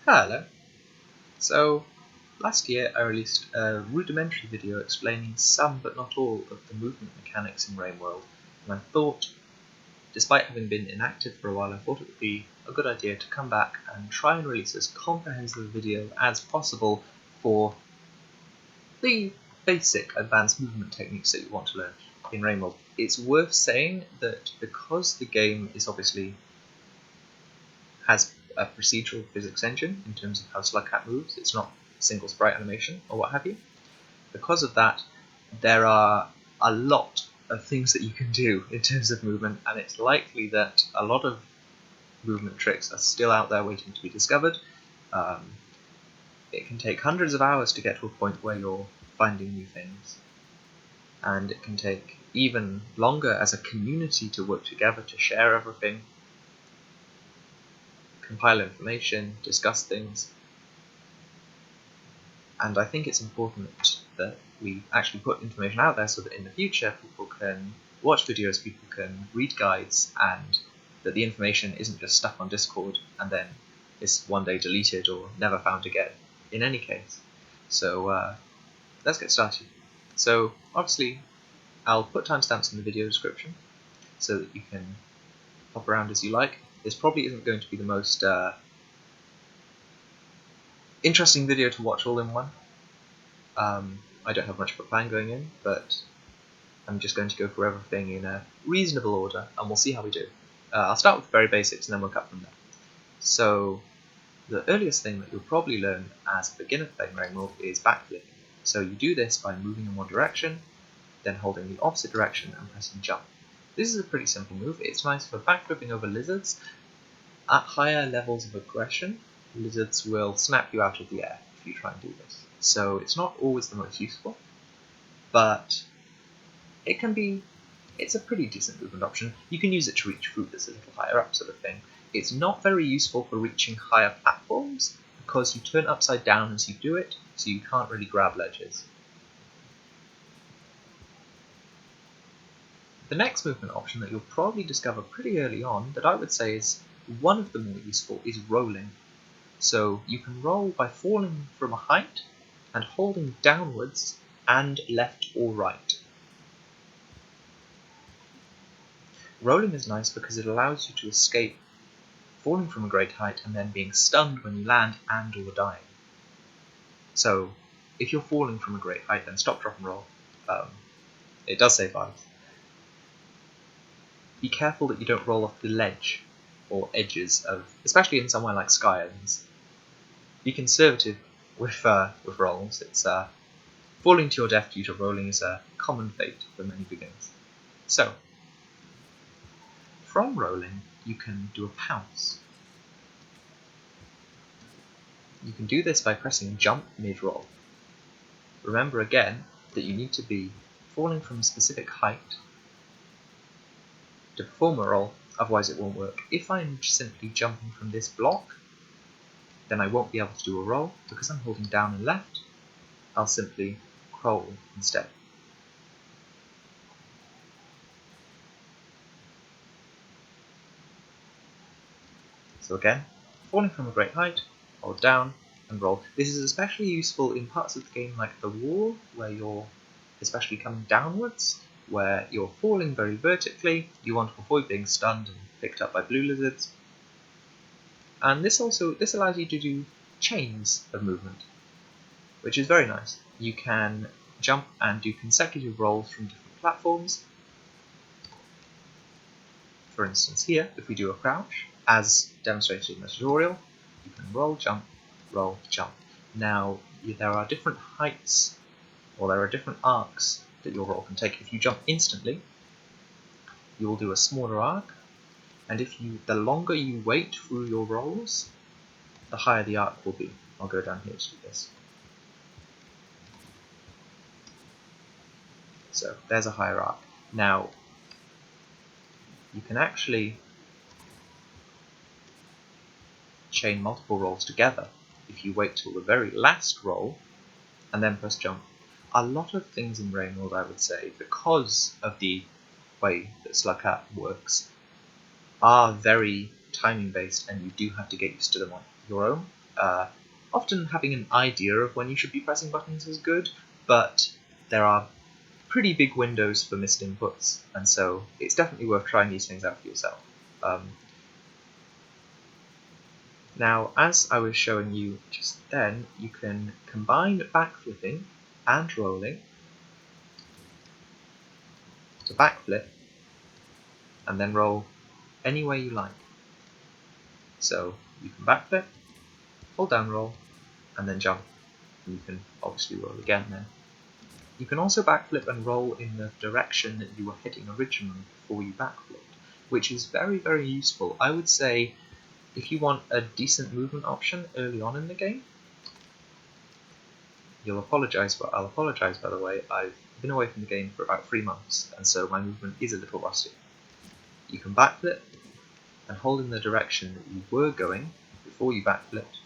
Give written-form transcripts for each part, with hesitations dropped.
Hello. So, last year I released a rudimentary video explaining some but not all of the movement mechanics in RainWorld, and I thought, despite having been inactive for a while, I thought it would be a good idea to come back and try and release as comprehensive a video as possible for the basic advanced movement techniques that you want to learn in RainWorld. It's worth saying that because the game is obviously has a procedural physics engine in terms of how Slugcat moves. It's not single sprite animation or what have you. Because of that, there are a lot of things that you can do in terms of movement, and it's likely that a lot of movement tricks are still out there waiting to be discovered. It can take hundreds of hours to get to a point where you're finding new things, and it can take even longer as a community to work together to share everything, compile information, discuss things. And I think it's important that we actually put information out there so that in the future people can watch videos, people can read guides, and that the information isn't just stuck on Discord and then is one day deleted or never found again in any case. So let's get started. So obviously I'll put timestamps in the video description so that you can hop around as you like. This probably isn't going to be the most interesting video to watch all in one. I don't have much of a plan going in, but I'm just going to go through everything in a reasonable order, and we'll see how we do. I'll start with the very basics, and then we'll cut from there. So, the earliest thing that you'll probably learn as a beginner playing RainWorld is Backflip. So you do this by moving in one direction, then holding the opposite direction and pressing jump. This is a pretty simple move. It's nice for backflipping over lizards. At higher levels of aggression, lizards will snap you out of the air if you try and do this. So it's not always the most useful, but it's a pretty decent movement option. You can use it to reach fruit that's a little higher up, sort of thing. It's not very useful for reaching higher platforms because you turn upside down as you do it, so you can't really grab ledges. The next movement option that you'll probably discover pretty early on, that I would say is one of the more useful, is rolling. So you can roll by falling from a height and holding downwards and left or right. Rolling is nice because it allows you to escape falling from a great height and then being stunned when you land and or dying. So if you're falling from a great height, then stop, drop and roll. It does save lives. Be careful that you don't roll off the ledge or edges of, especially in somewhere like Sky Islands. Be conservative with rolls. It's falling to your death due to rolling is a common fate for many beginners. So, from rolling, you can do a pounce. You can do this by pressing jump mid-roll. Remember again that you need to be falling from a specific height to perform a roll, otherwise it won't work. If I'm simply jumping from this block, then I won't be able to do a roll. Because I'm holding down and left, I'll simply roll instead. So again, falling from a great height, hold down and roll. This is especially useful in parts of the game like the wall, where you're especially coming downwards, where you're falling very vertically, you want to avoid being stunned and picked up by blue lizards. And this allows you to do chains of movement, which is very nice. You can jump and do consecutive rolls from different platforms. For instance here, if we do a crouch, as demonstrated in the tutorial, you can roll, jump, jump. Now, there are different heights, or there are different arcs that your roll can take. If you jump instantly, you will do a smaller arc, and the longer you wait through your rolls, the higher the arc will be. I'll go down here to do this. So there's a higher arc. Now, you can actually chain multiple rolls together if you wait till the very last roll and then press jump. A lot of things in RainWorld, I would say, because of the way that Slugcat works, are very timing based, and you do have to get used to them on your own. Often having an idea of when you should be pressing buttons is good, but there are pretty big windows for missed inputs, and so it's definitely worth trying these things out for yourself. Now, as I was showing you just then, you can combine backflipping and rolling to backflip and then roll any way you like. So you can backflip, hold down roll, and then jump. And you can obviously roll again then. You can also backflip and roll in the direction that you were heading originally before you backflipped, which is very, very useful. I would say if you want a decent movement option early on in the game, I'll apologise by the way, I've been away from the game for about 3 months, and so my movement is a little rusty. You can backflip and hold in the direction that you were going before you backflipped,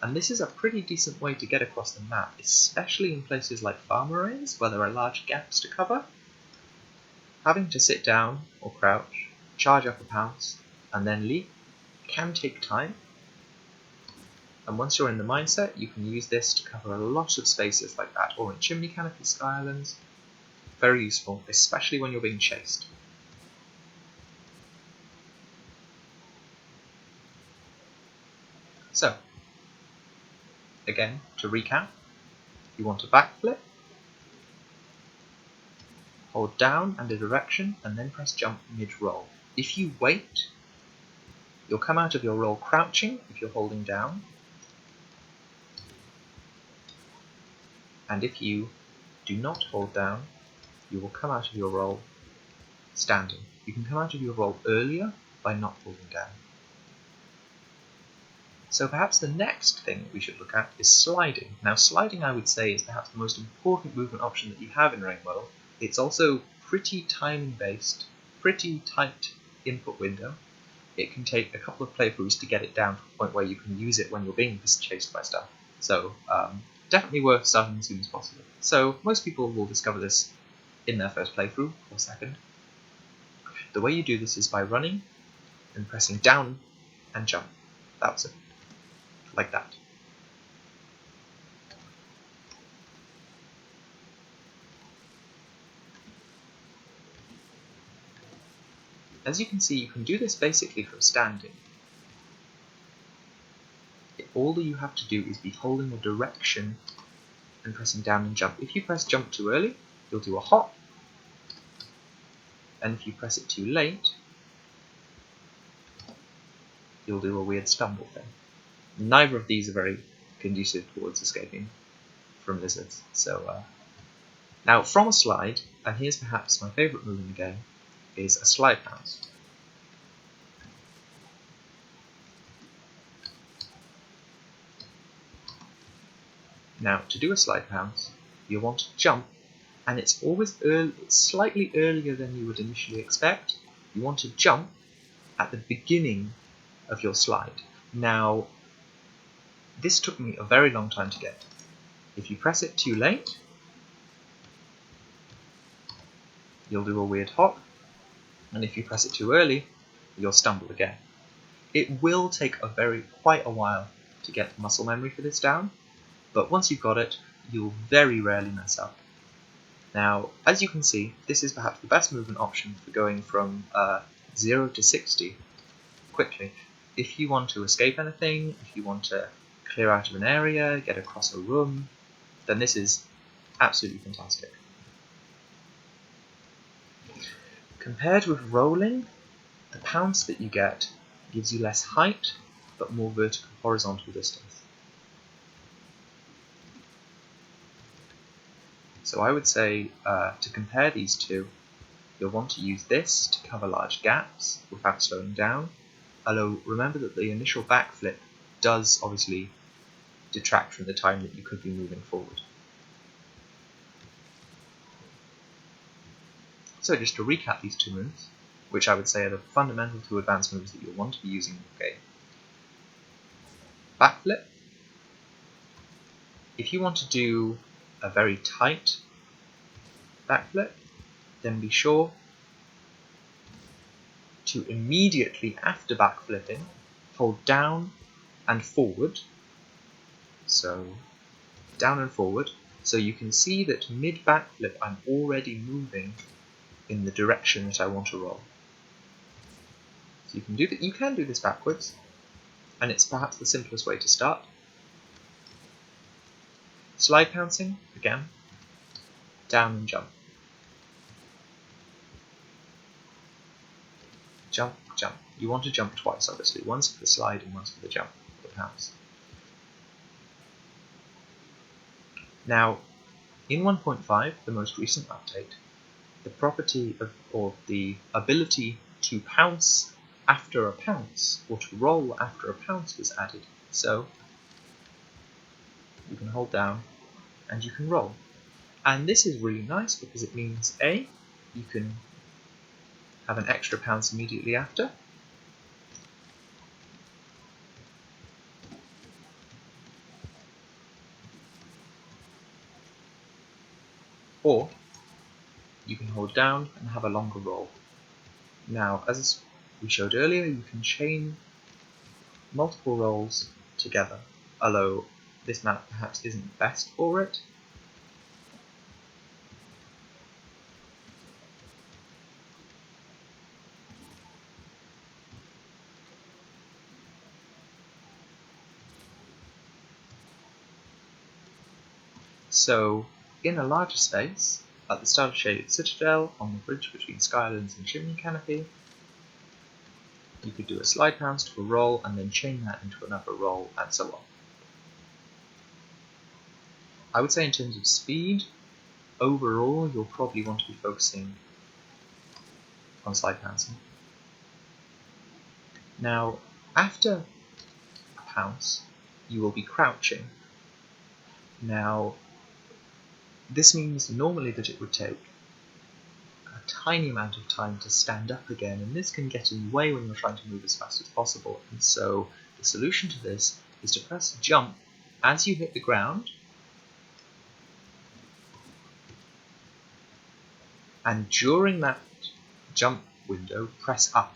and this is a pretty decent way to get across the map, especially in places like farm arrays where there are large gaps to cover. Having to sit down or crouch, charge up a pounce, and then leap can take time, and once you're in the mindset, you can use this to cover a lot of spaces like that, or in chimney canopy sky islands. Very useful, especially when you're being chased. So, again, to recap, you want to backflip, hold down and a direction, and then press jump mid-roll. If you wait, you'll come out of your roll crouching if you're holding down, and if you do not hold down, you will come out of your roll standing. You can come out of your roll earlier by not holding down. So perhaps the next thing we should look at is sliding. Now sliding, I would say, is perhaps the most important movement option that you have in Rainbow. It's also pretty timing based, pretty tight input window. It can take a couple of playthroughs to get it down to a point where you can use it when you're being chased by stuff. So definitely worth starting as soon as possible. So most people will discover this in their first playthrough or second. The way you do this is by running and pressing down and jump. That's it. Like that. As you can see, you can do this basically from standing. All you have to do is be holding the direction and pressing down and jump. If you press jump too early, you'll do a hop, and if you press it too late, you'll do a weird stumble thing. Neither of these are very conducive towards escaping from lizards. So now from a slide, and here's perhaps my favourite move in the game, is a slide pounce. Now to do a slide pounce, you want to jump, and it's always it's slightly earlier than you would initially expect. You want to jump at the beginning of your slide. Now, this took me a very long time to get. If you press it too late, you'll do a weird hop, and if you press it too early, you'll stumble again. It will take quite a while to get muscle memory for this down, but once you've got it, you'll very rarely mess up. Now, as you can see, this is perhaps the best movement option for going from 0 to 60 quickly. If you want to escape anything, if you want to clear out of an area, get across a room, then this is absolutely fantastic. Compared with rolling, the pounce that you get gives you less height, but more vertical horizontal distance. So I would say to compare these two, you'll want to use this to cover large gaps without slowing down, although remember that the initial backflip does obviously detract from the time that you could be moving forward. So just to recap these two moves, which I would say are the fundamental two advanced moves that you'll want to be using in your game. Backflip. If you want to do a very tight backflip, then be sure to immediately after backflipping hold down and forward So down and forward. So you can see that mid backflip I'm already moving in the direction that I want to roll. So you can do that. You can do this backwards, and it's perhaps the simplest way to start. Slide pouncing again, down and jump. Jump, jump. You want to jump twice, obviously. Once for the slide and once for the jump, for the pounce. Now, in 1.5, the most recent update, the property of, or the ability to pounce after a pounce, or to roll after a pounce was added. So, you can hold down and you can roll. And this is really nice because it means A, you can have an extra pounce immediately after, or you can hold down and have a longer roll. Now, as we showed earlier, you can chain multiple rolls together, although this map perhaps isn't best for it. So, in a larger space, at the start of Shaded Citadel, on the bridge between Skylands and Chimney Canopy, you could do a slide pounce to a roll and then chain that into another roll, and so on. I would say in terms of speed, overall you'll probably want to be focusing on slide pouncing. Now, after a pounce, you will be crouching. Now, this means normally that it would take a tiny amount of time to stand up again, and this can get in the way when you're trying to move as fast as possible. And so the solution to this is to press jump as you hit the ground, and during that jump window, press up.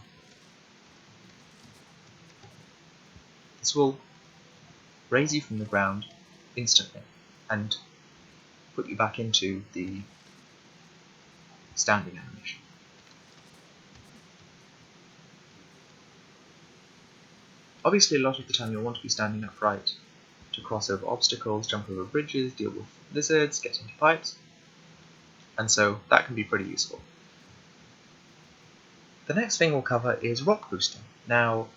This will raise you from the ground instantly and put you back into the standing animation. Obviously, a lot of the time you'll want to be standing upright to cross over obstacles, jump over bridges, deal with lizards, get into pipes, and so that can be pretty useful. The next thing we'll cover is rock boosting. Now,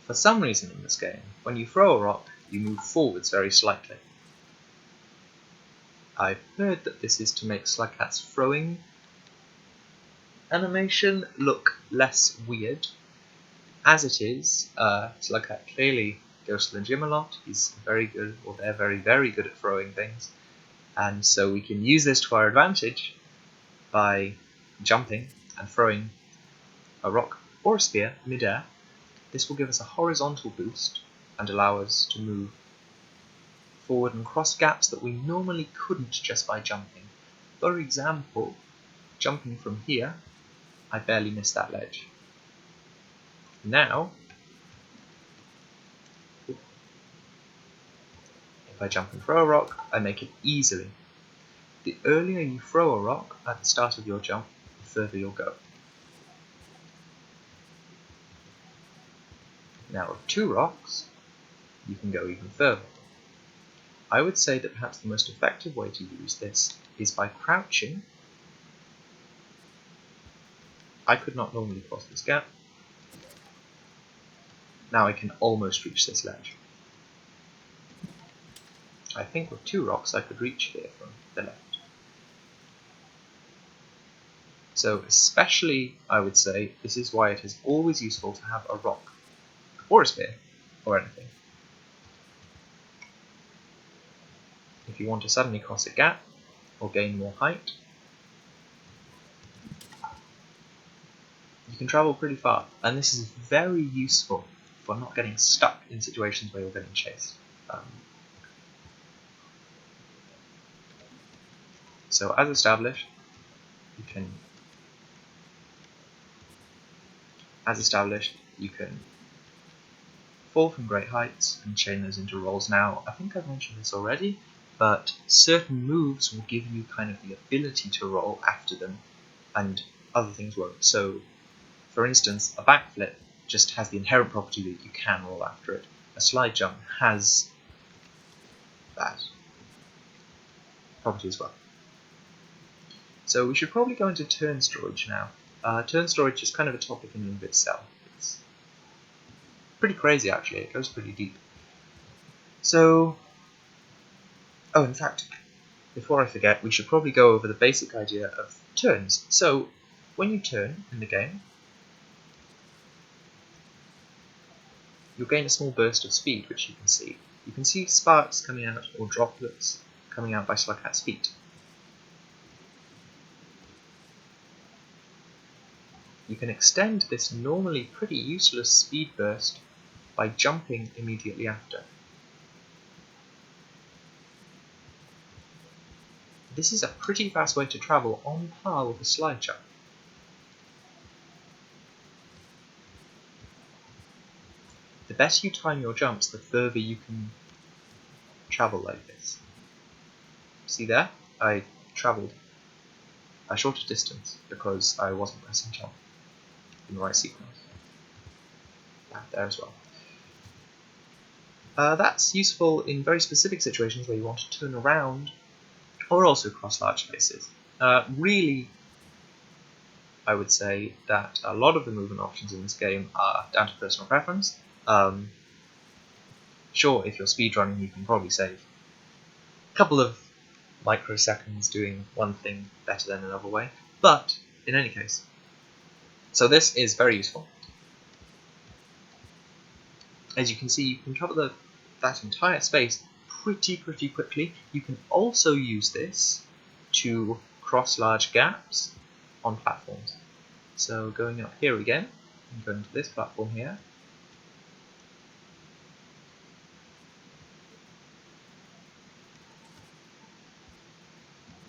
for some reason in this game, when you throw a rock, you move forwards very slightly. I've heard that this is to make Slugcat's throwing animation look less weird. As it is, Slugcat clearly goes to the gym a lot. He's very good, or they're very, very good at throwing things. And so we can use this to our advantage by jumping and throwing a rock or a spear mid-air. This will give us a horizontal boost and allow us to move forward and cross gaps that we normally couldn't just by jumping. For example, jumping from here, I barely missed that ledge. Now, if I jump and throw a rock, I make it easily. The earlier you throw a rock at the start of your jump, the further you'll go. Now with 2 rocks, you can go even further. I would say that perhaps the most effective way to use this is by crouching. I could not normally cross this gap. Now I can almost reach this ledge. I think with 2 rocks I could reach here from the left. So especially, I would say, this is why it is always useful to have a rock, or a spear, or anything. If you want to suddenly cross a gap, or gain more height, you can travel pretty far, and this is very useful for not getting stuck in situations where you're getting chased. So as established, you can fall from great heights and chain those into rolls. Now, I think I've mentioned this already, but certain moves will give you kind of the ability to roll after them, and other things won't. So, for instance, a backflip just has the inherent property that you can roll after it. A slide jump has that property as well. So we should probably go into turn storage now. Turn storage is kind of a topic in and of itself. It's pretty crazy actually, it goes pretty deep. So, oh, in fact, before I forget, we should probably go over the basic idea of turns. So, when you turn in the game, you'll gain a small burst of speed, which you can see. You can see sparks coming out, or droplets coming out by Slugcat's feet. You can extend this normally pretty useless speed burst by jumping immediately after. This is a pretty fast way to travel, on par with a slide jump. The better you time your jumps, the further you can travel like this. See there? I travelled a shorter distance because I wasn't pressing jump in the right sequence. There as well. That's useful in very specific situations where you want to turn around or also cross large spaces. Really, I would say that a lot of the movement options in this game are down to personal preference. Sure, if you're speedrunning, you can probably save a couple of microseconds doing one thing better than another way, but in any case. So this is very useful. As you can see, you can cover that entire space pretty quickly. You can also use this to cross large gaps on platforms. So going up here again, and going to this platform here,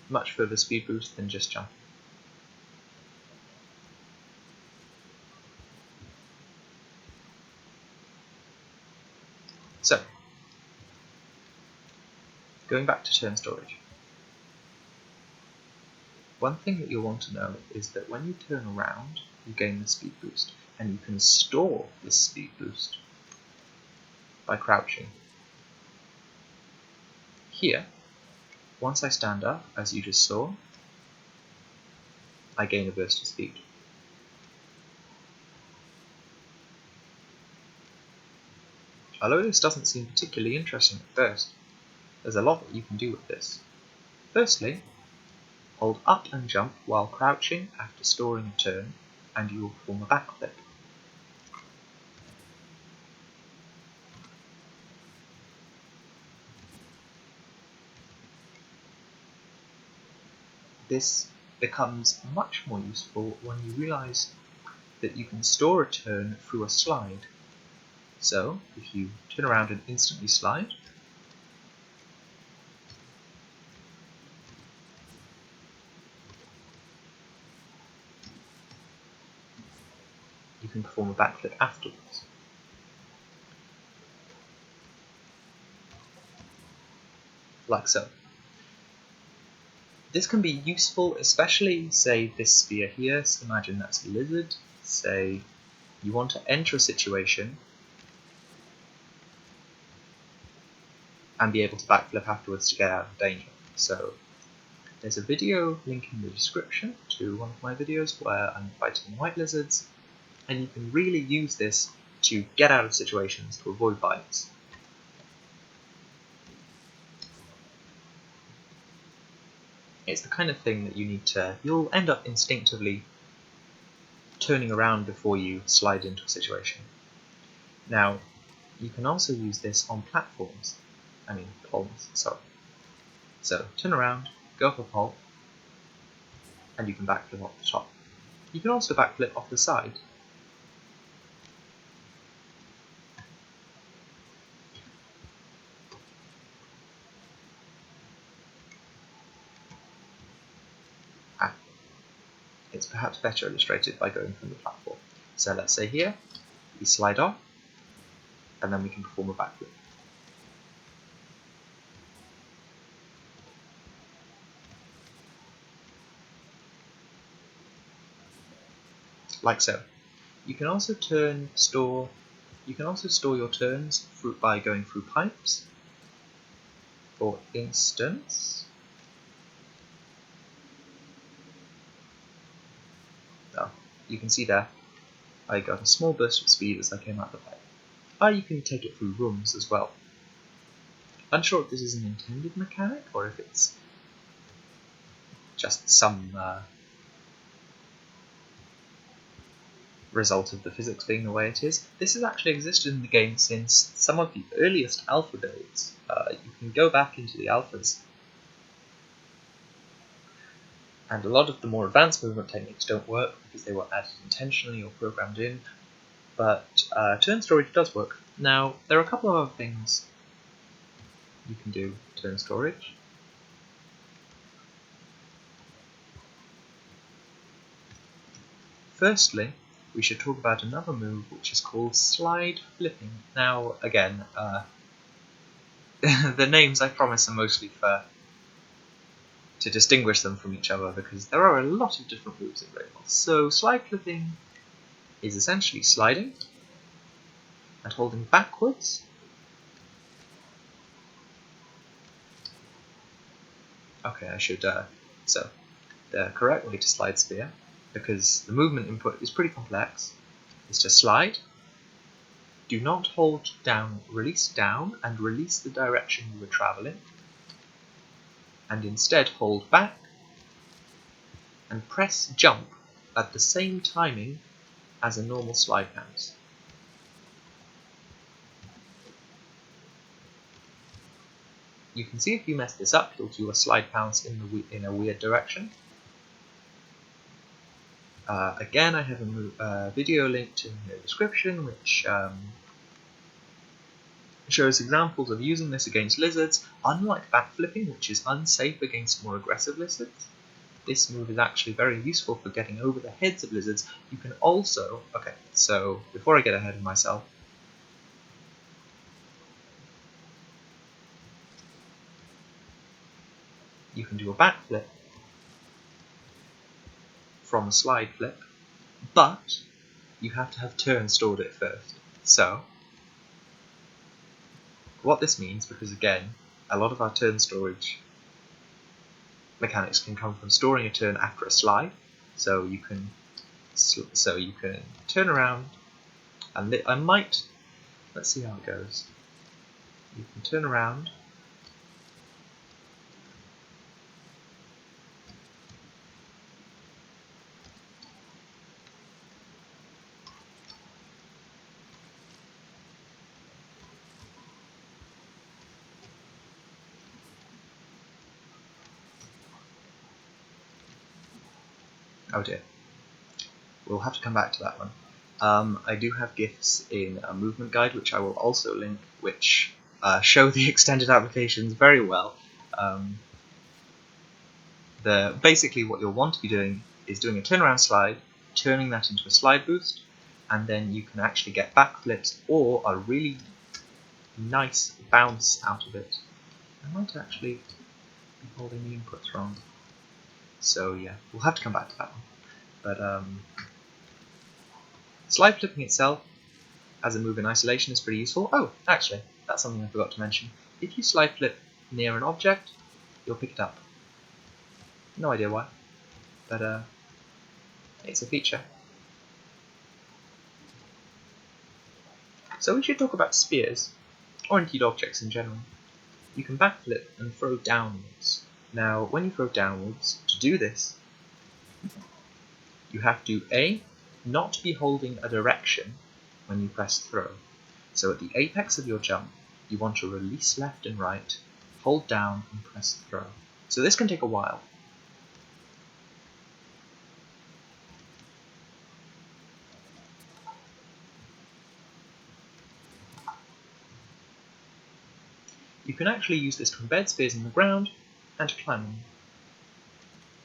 much further speed boost than just jumping. So, going back to turn storage. One thing that you'll want to know is that when you turn around, you gain the speed boost, and you can store this speed boost by crouching. Here, once I stand up, as you just saw, I gain a burst of speed. Although this doesn't seem particularly interesting at first, there's a lot that you can do with this. Firstly, hold up and jump while crouching after storing a turn, and you will perform a backflip. This becomes much more useful when you realize that you can store a turn through a slide. So, if you turn around and instantly slide, you can perform a backflip afterwards. Like so. This can be useful, especially, say, this sphere here. So imagine that's a lizard. Say you want to enter a situation and be able to backflip afterwards to get out of danger. So there's a video link in the description to one of my videos where I'm fighting white lizards, and you can really use this to get out of situations, to avoid bites. It's the kind of thing that you'll end up instinctively turning around before you slide into a situation. Now, you can also use this on platforms. Poles, sorry. So, turn around, go up a pole, and you can backflip off the top. You can also backflip off the side. It's perhaps better illustrated by going from the platform. So let's say here, we slide off, and then we can perform a backflip. Like so. You can also store your turns by going through pipes. For instance, you can see there I got a small burst of speed as I came out the pipe. You can take it through rooms as well. Unsure if this is an intended mechanic or if it's just some result of the physics being the way it is. This has actually existed in the game since some of the earliest alpha builds. You can go back into the alphas, and a lot of the more advanced movement techniques don't work because they were added intentionally or programmed in, but turn storage does work. Now, there are a couple of other things you can do with turn storage. Firstly, we should talk about another move which is called Slideflipping. Now, again, the names, I promise, are mostly to distinguish them from each other because there are a lot of different moves in Rainbow. So, Slideflipping is essentially sliding and holding backwards. Okay, I should. So, the correct way to slide sphere, because the movement input is pretty complex, is to slide. Do not hold down and release the direction you were traveling, and instead hold back and press jump at the same timing as a normal slide bounce. You can see if you mess this up, you'll do a slide bounce in a weird direction. Again, I have a video linked in the description which shows examples of using this against lizards. Unlike backflipping, which is unsafe against more aggressive lizards, this move is actually very useful for getting over the heads of lizards. You can also, okay, so before I get ahead of myself, you can do a backflip from a slide flip, but you have to have turn stored it first. So, what this means, because again, a lot of our turn storage mechanics can come from storing a turn after a slide. So you can turn around, and let's see how it goes. You can turn around, oh dear, we'll have to come back to that one. I do have GIFs in a movement guide, which I will also link, which show the extended applications very well. Basically what you'll want to be doing is doing a turnaround slide, turning that into a slide boost, and then you can actually get backflips or a really nice bounce out of it. I might actually be holding the inputs wrong. So yeah, we'll have to come back to that one. But slide flipping itself as a move in isolation is pretty useful. Oh, actually, that's something I forgot to mention. If you slide flip near an object, you'll pick it up. No idea why, but it's a feature. So we should talk about spears, or indeed objects in general. You can backflip and throw downwards. Now, when you throw downwards, to do this, you have to A, not be holding a direction when you press throw. So at the apex of your jump, you want to release left and right, hold down and press throw. So this can take a while. You can actually use this to embed spears in the ground and to climb them.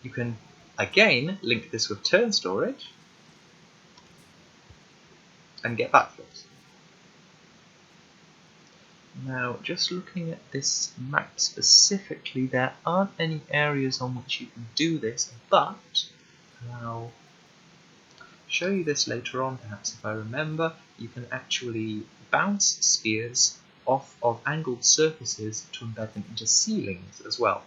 You can, again, link this with turn storage and get backflips. Now, just looking at this map specifically, there aren't any areas on which you can do this, but I'll show you this later on, perhaps if I remember. You can actually bounce spheres off of angled surfaces to embed them into ceilings as well.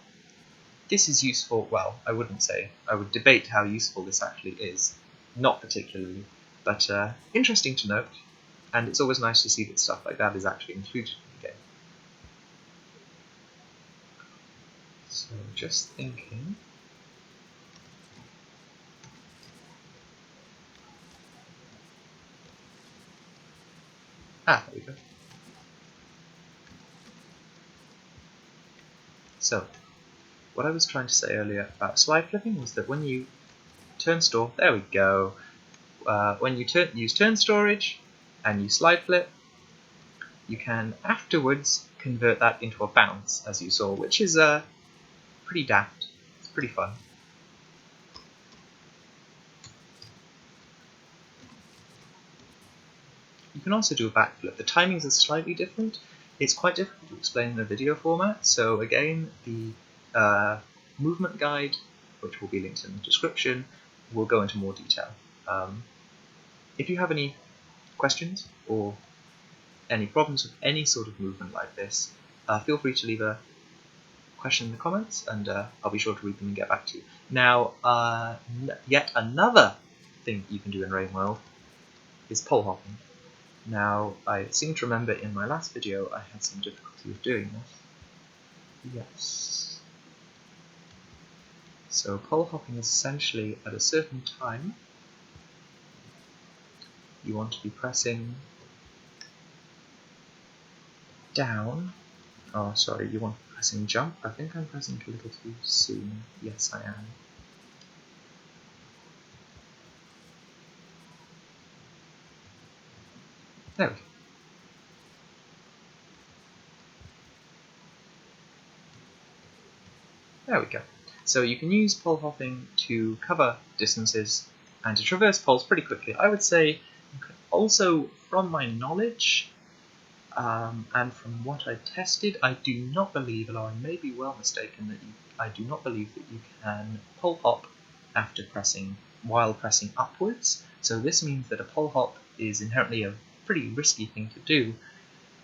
This is useful, well, I wouldn't say. I would debate how useful this actually is. Not particularly, but interesting to note, and it's always nice to see that stuff like that is actually included in the game. So just thinking. There we go. So, what I was trying to say earlier about slide flipping was that when you turn store, there we go. When you use turn storage and you slide flip, you can afterwards convert that into a bounce, as you saw, which is pretty daft. It's pretty fun. You can also do a backflip. The timings are slightly different. It's quite difficult to explain in a video format, so again, the movement guide, which will be linked in the description, will go into more detail. If you have any questions or any problems with any sort of movement like this, feel free to leave a question in the comments, and I'll be sure to read them and get back to you. Now, yet another thing you can do in Rain World is pole hopping. Now, I seem to remember in my last video I had some difficulty with doing this. Yes. So pole hopping is essentially at a certain time you want to be pressing down. Oh, sorry, you want to be pressing jump. I think I'm pressing a little too soon. Yes, I am. There we go. There we go. So you can use pole hopping to cover distances and to traverse poles pretty quickly. I would say you can also, from my knowledge and from what I tested, I do not believe, although I may be well mistaken, that I do not believe that you can pole hop after while pressing upwards. So this means that a pole hop is inherently a pretty risky thing to do.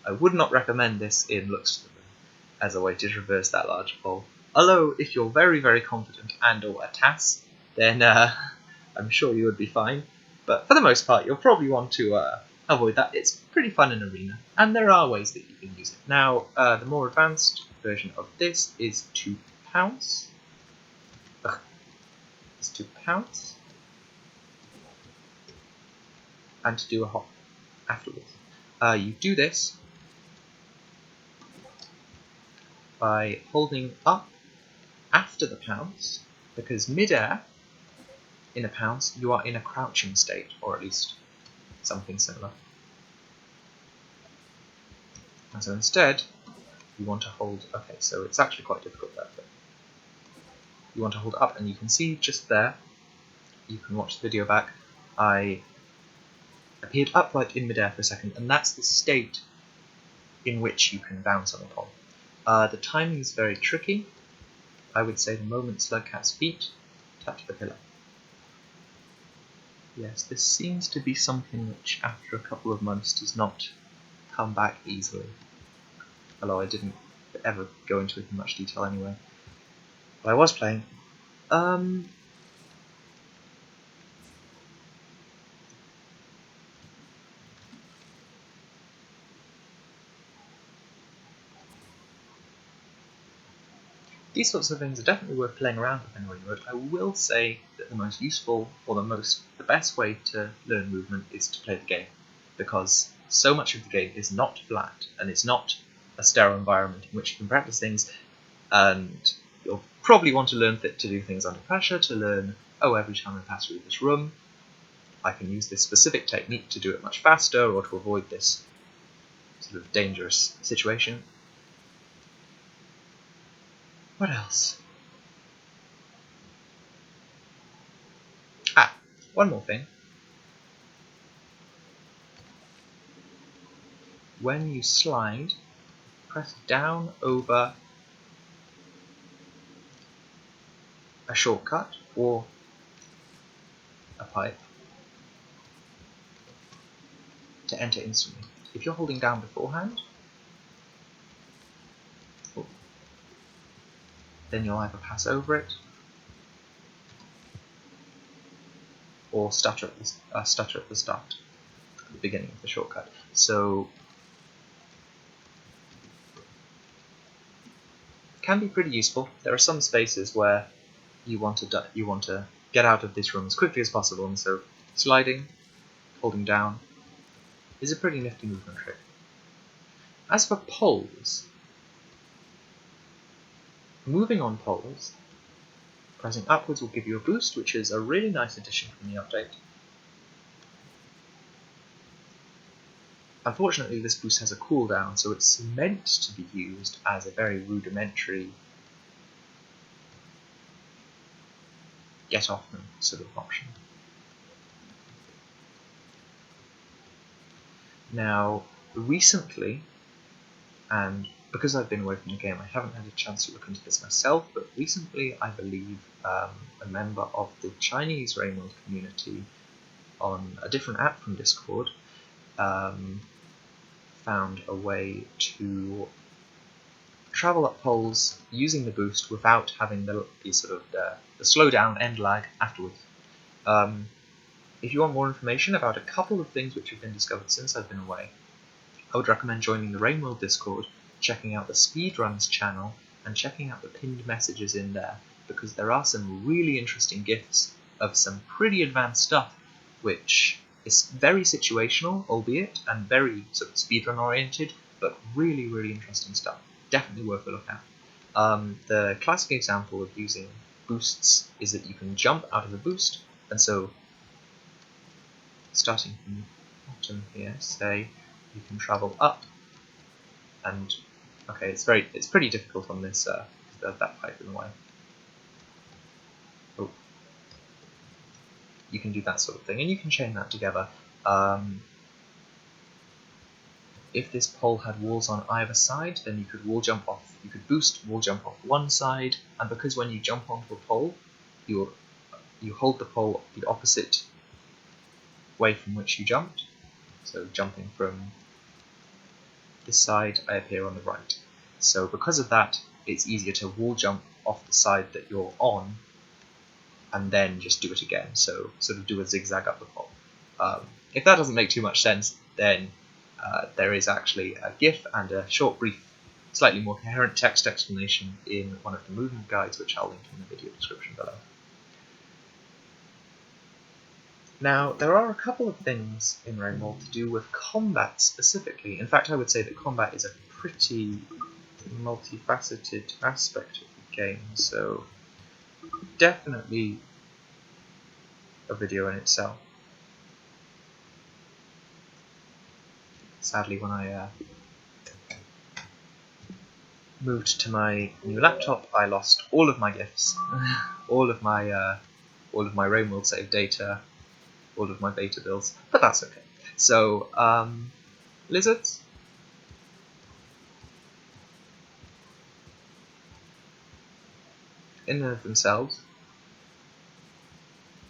I would not recommend this in Luxembourg as a way to traverse that large pole. Although, if you're very, very confident and/or a TAS, then I'm sure you would be fine. But for the most part, you'll probably want to avoid that. It's pretty fun in Arena, and there are ways that you can use it. Now, the more advanced version of this is to pounce. Is to pounce and to do a hop afterwards. You do this by holding up after the pounce, because mid-air, in a pounce, you are in a crouching state, or at least something similar. And so instead, you want to hold, okay, so it's actually quite difficult there, but you want to hold up, and you can see just there, you can watch the video back, I appeared upright in mid-air for a second, and that's the state in which you can bounce on a pole. The timing is very tricky. I would say the moment Slugcat's feet touch the pillar. Yes, this seems to be something which after a couple of months does not come back easily. Although I didn't ever go into it in much detail anyway. But I was playing. These sorts of things are definitely worth playing around with in Rainworld. I will say that the most useful, or the best way to learn movement is to play the game, because so much of the game is not flat, and it's not a sterile environment in which you can practice things, and you'll probably want to learn to do things under pressure, to learn, oh, every time I pass through this room, I can use this specific technique to do it much faster, or to avoid this sort of dangerous situation. What else? One more thing. When you slide, press down over a shortcut or a pipe to enter instantly. If you're holding down beforehand, then you'll either pass over it or stutter at the start, at the beginning of the shortcut. So it can be pretty useful. There are some spaces where you want to get out of this room as quickly as possible, and so sliding, holding down, is a pretty nifty movement trick. As for poles, moving on poles, pressing upwards will give you a boost, which is a really nice addition from the update. Unfortunately, this boost has a cooldown, so it's meant to be used as a very rudimentary get-off sort of option. Now, recently, and because I've been away from the game, I haven't had a chance to look into this myself, but recently I believe a member of the Chinese Rainworld community on a different app from Discord found a way to travel up poles using the boost without having the slowdown end lag afterwards. If you want more information about a couple of things which have been discovered since I've been away, I would recommend joining the Rainworld Discord, checking out the Speedruns channel, and checking out the pinned messages in there, because there are some really interesting GIFs of some pretty advanced stuff, which is very situational, albeit, and very sort of speedrun oriented, but really, really interesting stuff. Definitely worth a look at. The classic example of using boosts is that you can jump out of a boost, and so starting from the bottom here, say you can travel up, and okay, it's pretty difficult on this because there's that pipe in the way. Oh, you can do that sort of thing, and you can chain that together. If this pole had walls on either side, then you could wall jump off. You could boost wall jump off one side, and because when you jump onto a pole, you hold the pole the opposite way from which you jumped. So jumping from this side, I appear on the right. So because of that, it's easier to wall jump off the side that you're on, and then just do it again. So sort of do a zigzag up the pole. If that doesn't make too much sense, then there is actually a GIF and a short, brief, slightly more coherent text explanation in one of the movement guides, which I'll link in the video description below. Now, there are a couple of things in Rainworld to do with combat specifically. In fact, I would say that combat is a pretty multifaceted aspect of the game, so definitely a video in itself. Sadly, when I moved to my new laptop, I lost all of my GIFs, all of my Rainworld save data, all of my beta builds, but that's okay. So, lizards. In and of themselves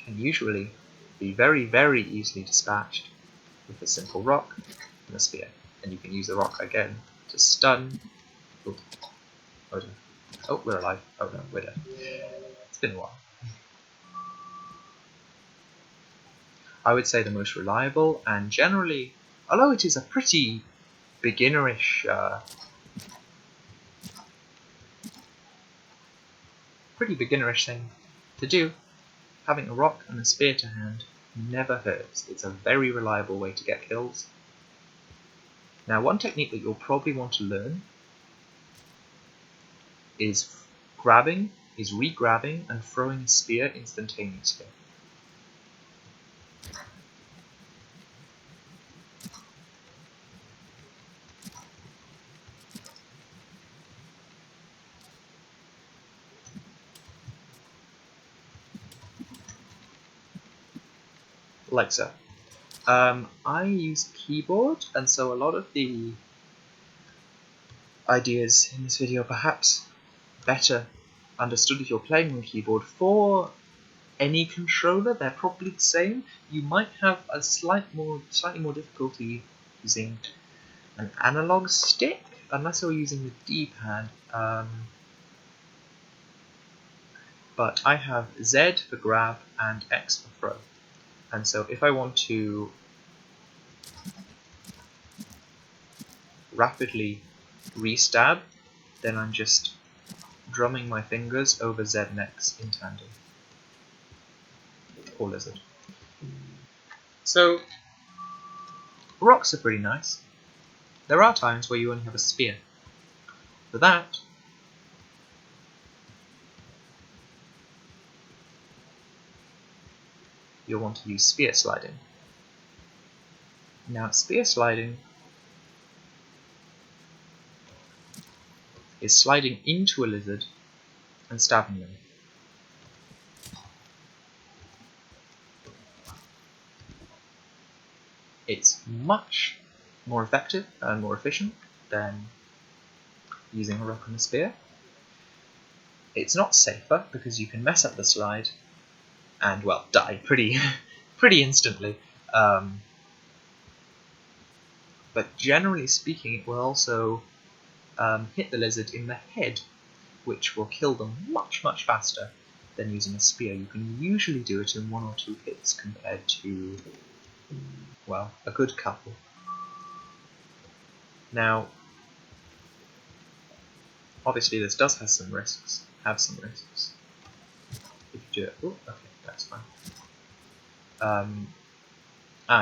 can usually be very, very easily dispatched with a simple rock and a spear. And you can use the rock again to stun. Oh, oh, we're alive. Oh no, we're dead. It's been a while. I would say the most reliable and generally, although it is a pretty beginnerish thing to do, having a rock and a spear to hand never hurts. It's a very reliable way to get kills. Now, one technique that you'll probably want to learn is re-grabbing and throwing a spear instantaneously. Like so. I use keyboard, and so a lot of the ideas in this video, perhaps better understood if you're playing on keyboard. For any controller, they're probably the same. You might have a slightly more difficulty using an analog stick, unless you're using the D-pad. But I have Z for grab and X for throw. And so if I want to rapidly re-stab, then I'm just drumming my fingers over Z and X in tandem. Or lizard. So, rocks are pretty nice. There are times where you only have a spear. For that, you'll want to use spear sliding. Now, spear sliding is sliding into a lizard and stabbing them. It's much more effective and more efficient than using a rock and a spear. It's not safer because you can mess up the slide and, well, die pretty instantly. But generally speaking, it will also hit the lizard in the head, which will kill them much faster than using a spear. You can usually do it in 1 or 2 hits compared to, well, a good couple. Now, obviously this does have some risks. If you do it, oh, okay, that's fine.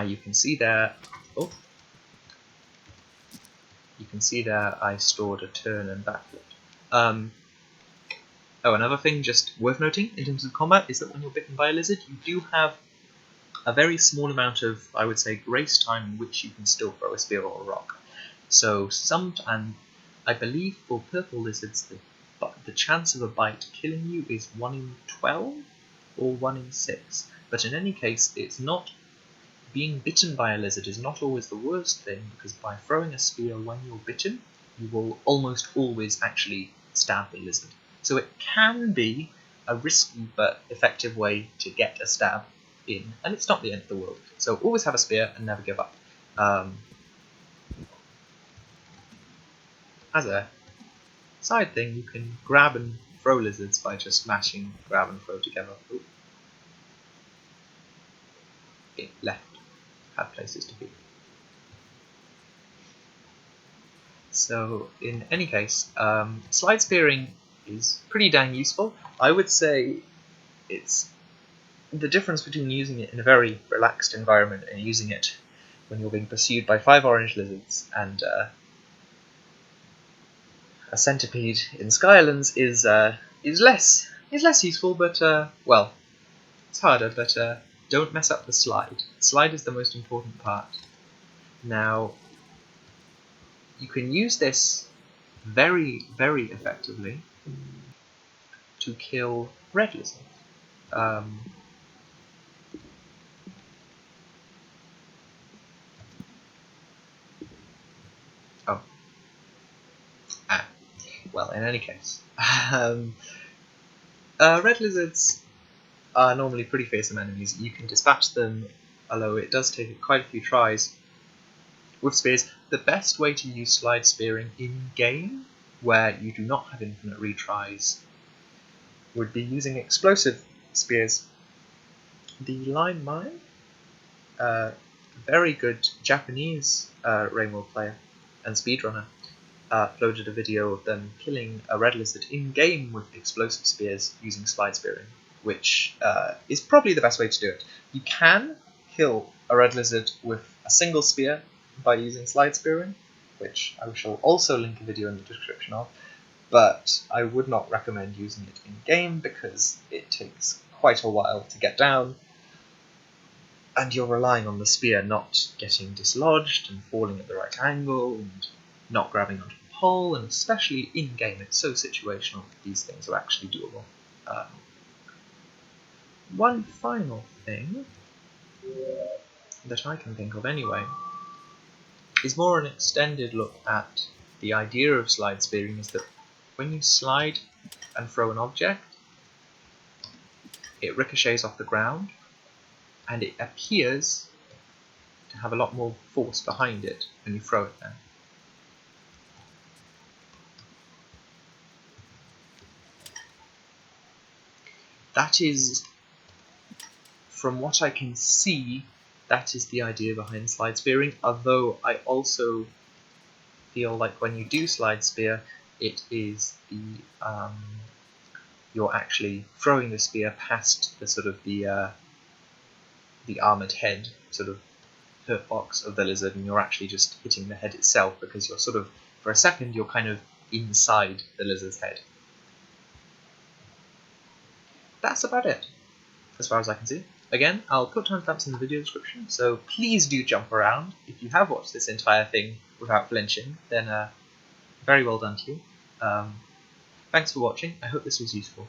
You can see there. Oh, you can see there. I stored a turn and backflip. Another thing just worth noting in terms of combat is that when you're bitten by a lizard, you do have a very small amount of, I would say, grace time in which you can still throw a spear or a rock. So and I believe for purple lizards, the chance of a bite killing you is 1 in 12 or 1 in 6. But in any case, it's not being bitten by a lizard is not always the worst thing, because by throwing a spear when you're bitten, you will almost always actually stab the lizard. So it can be a risky but effective way to get a stab in, and it's not the end of the world. So always have a spear and never give up. As a side thing, you can grab and throw lizards by just mashing grab and throw together. Ooh. Okay, left. Have places to be. So in any case, slide spearing is pretty dang useful. I would say it's the difference between using it in a very relaxed environment and using it when you're being pursued by 5 orange lizards and a centipede in Skylands is less useful, but well, it's harder. But don't mess up the slide. The slide is the most important part. Now, you can use this very effectively to kill red lizards. Well, in any case, red lizards are normally pretty fearsome enemies. You can dispatch them, although it does take quite a few tries with spears. The best way to use slide spearing in-game, where you do not have infinite retries, would be using explosive spears. The Line Mine, very good Japanese Rainbow player and speedrunner, uploaded a video of them killing a red lizard in-game with explosive spears using slide spearing, which is probably the best way to do it. You can kill a red lizard with a single spear by using slide spearing, which I shall also link a video in the description of, but I would not recommend using it in-game because it takes quite a while to get down, and you're relying on the spear not getting dislodged and falling at the right angle and not grabbing onto the pole, and especially in-game it's so situational that these things are actually doable. One final thing that I can think of anyway is more an extended look at The idea of slide spearing is that when you slide and throw an object, it ricochets off the ground and it appears to have a lot more force behind it when you throw it there. That is, from what I can see, that is the idea behind slide spearing, although I also feel like when you do slide spear, it is the you're actually throwing the spear past the sort of the armored head sort of hurt box of the lizard, and you're actually just hitting the head itself because you're sort of, for a second, you're kind of inside the lizard's head. That's about it, as far as I can see. Again, I'll put timestamps in the video description, so please do jump around. If you have watched this entire thing without flinching, then very well done to you. Thanks for watching. I hope this was useful.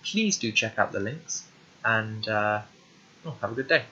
Please do check out the links, and have a good day.